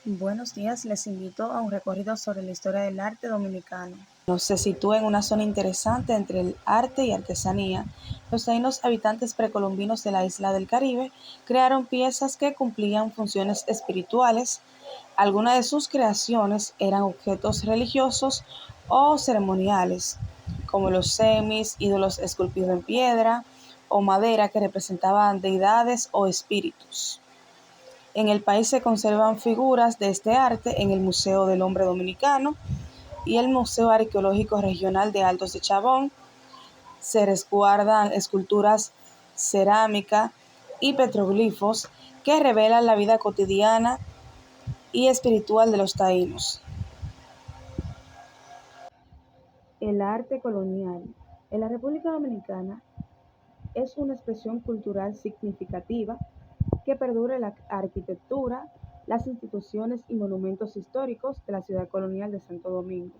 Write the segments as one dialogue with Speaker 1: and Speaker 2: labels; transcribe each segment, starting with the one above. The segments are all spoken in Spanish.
Speaker 1: Buenos días, les invito a un recorrido sobre la historia del arte dominicano. Se sitúa en una zona interesante entre el arte y artesanía. Los taínos, habitantes precolombinos de la isla del Caribe, crearon piezas que cumplían funciones espirituales. Algunas de sus creaciones eran objetos religiosos o ceremoniales, como los semis, ídolos esculpidos en piedra o madera que representaban deidades o espíritus. En el país se conservan figuras de este arte en el Museo del Hombre Dominicano y el Museo Arqueológico Regional de Altos de Chabón. Se resguardan esculturas, cerámica y petroglifos que revelan la vida cotidiana y espiritual de los taínos. El arte colonial. En la República Dominicana es una expresión cultural significativa que perdure la arquitectura, las instituciones y monumentos históricos de la ciudad colonial de Santo Domingo.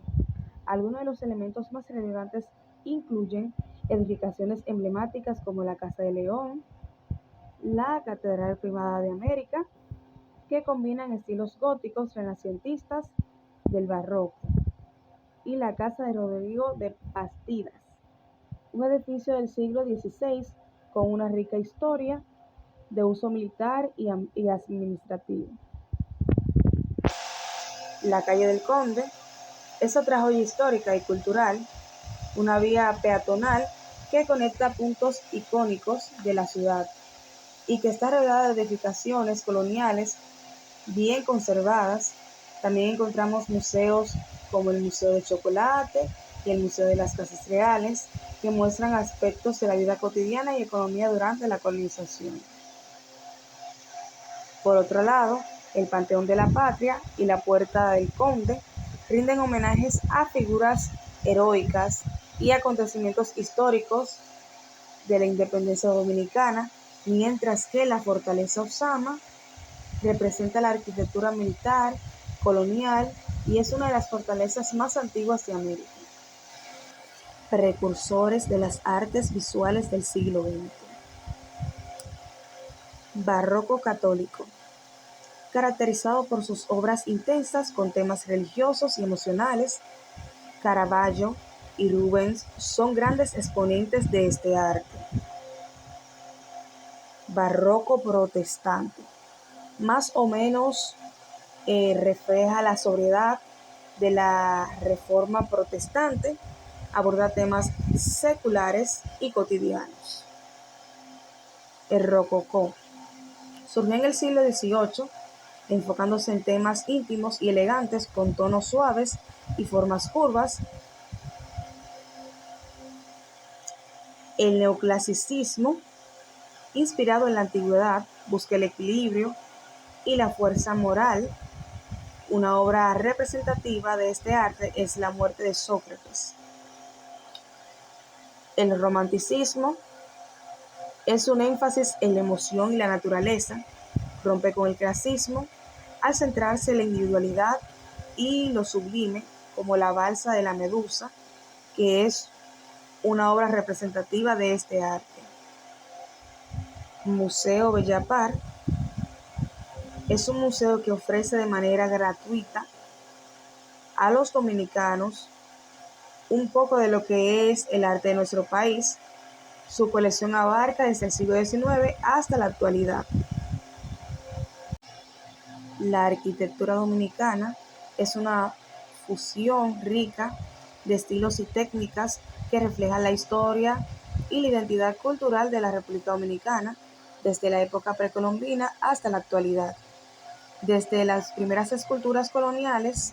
Speaker 1: Algunos de los elementos más relevantes incluyen edificaciones emblemáticas como la Casa de León, la Catedral Primada de América, que combinan estilos góticos renacentistas del barroco, y la Casa de Rodrigo de Bastidas, un edificio del siglo XVI con una rica historia de uso militar y administrativo. La calle del Conde es otra joya histórica y cultural, una vía peatonal que conecta puntos icónicos de la ciudad y que está rodeada de edificaciones coloniales bien conservadas. También encontramos museos como el Museo de Chocolate y el Museo de las Casas Reales, que muestran aspectos de la vida cotidiana y economía durante la colonización. Por otro lado, el Panteón de la Patria y la Puerta del Conde rinden homenajes a figuras heroicas y acontecimientos históricos de la independencia dominicana, mientras que la Fortaleza Osama representa la arquitectura militar, colonial y es una de las fortalezas más antiguas de América. Precursores de las artes visuales del siglo XX. Barroco católico, caracterizado por sus obras intensas con temas religiosos y emocionales. Caravaggio y Rubens son grandes exponentes de este arte. Barroco protestante, más o menos refleja la sobriedad de la Reforma protestante, aborda temas seculares y cotidianos. El rococó surgió en el siglo XVIII, enfocándose en temas íntimos y elegantes con tonos suaves y formas curvas. El neoclasicismo, inspirado en la antigüedad, busca el equilibrio y la fuerza moral. Una obra representativa de este arte es La muerte de Sócrates. El romanticismo es un énfasis en la emoción y la naturaleza, rompe con el clasismo al centrarse en la individualidad y lo sublime, como la balsa de la Medusa, que es una obra representativa de este arte. Museo Bellapar es un museo que ofrece de manera gratuita a los dominicanos un poco de lo que es el arte de nuestro país. Su colección abarca desde el siglo XIX hasta la actualidad. La arquitectura dominicana es una fusión rica de estilos y técnicas que reflejan la historia y la identidad cultural de la República Dominicana desde la época precolombina hasta la actualidad. Desde las primeras esculturas coloniales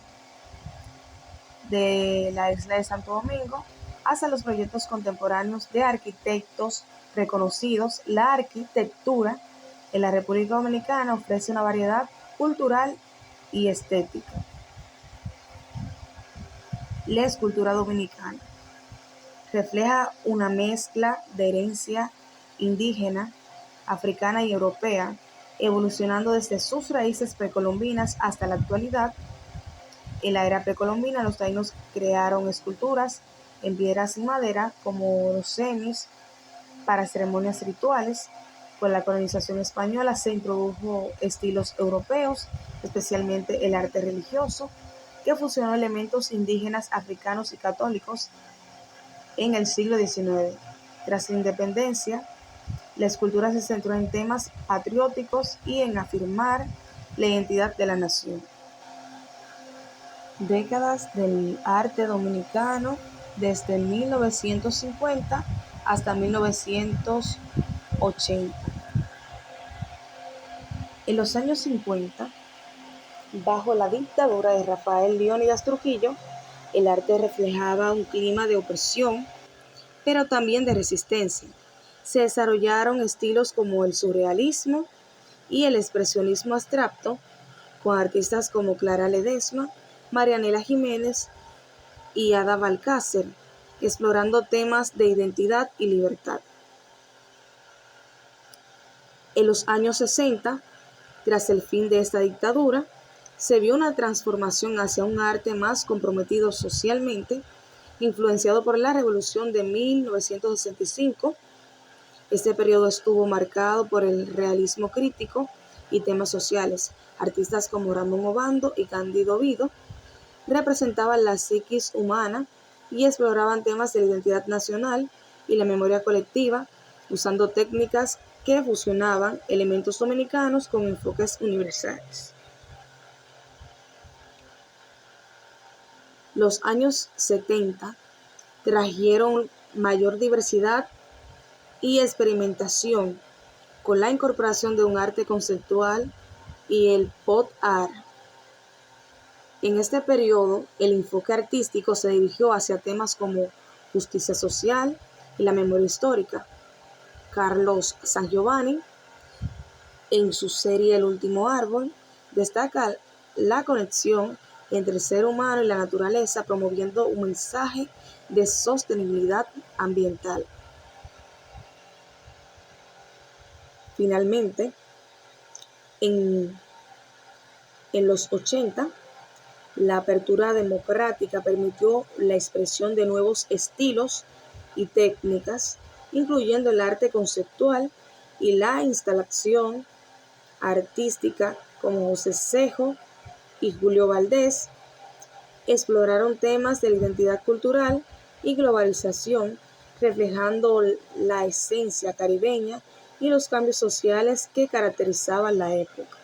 Speaker 1: de la isla de Santo Domingo hasta los proyectos contemporáneos de arquitectos reconocidos, la arquitectura en la República Dominicana ofrece una variedad cultural y estética. La escultura dominicana refleja una mezcla de herencia indígena, africana y europea, evolucionando desde sus raíces precolombinas hasta la actualidad. En la era precolombina, los taínos crearon esculturas en piedras y madera, como los semis, para ceremonias rituales. Con la colonización española se introdujo estilos europeos especialmente el arte religioso, que fusionó elementos indígenas, africanos y católicos en el siglo XIX. Tras la independencia, la escultura se centró en temas patrióticos y en afirmar la identidad de la nación. Décadas del arte dominicano desde 1950 hasta 1980. En los años 50, bajo la dictadura de Rafael Leónidas Trujillo, el arte reflejaba un clima de opresión, pero también de resistencia. Se desarrollaron estilos como el surrealismo y el expresionismo abstracto, con artistas como Clara Ledesma, Marianela Jiménez y Ada Balcácer, explorando temas de identidad y libertad. En los años 60, tras el fin de esta dictadura, se vio una transformación hacia un arte más comprometido socialmente, influenciado por la Revolución de 1965. Este periodo estuvo marcado por el realismo crítico y temas sociales. Artistas como Ramón Obando y Cándido Vido representaban la psiquis humana y exploraban temas de la identidad nacional y la memoria colectiva, usando técnicas que fusionaban elementos dominicanos con enfoques universales. Los años 70 trajeron mayor diversidad y experimentación con la incorporación de un arte conceptual y el pop art. En este periodo, el enfoque artístico se dirigió hacia temas como justicia social y la memoria histórica. Carlos Sangiovanni, en su serie El último árbol, destaca la conexión entre el ser humano y la naturaleza, promoviendo un mensaje de sostenibilidad ambiental. Finalmente, en los 80, la apertura democrática permitió la expresión de nuevos estilos y técnicas, incluyendo el arte conceptual y la instalación artística, como José Cejo y Julio Valdés exploraron temas de la identidad cultural y globalización, reflejando la esencia caribeña y los cambios sociales que caracterizaban la época.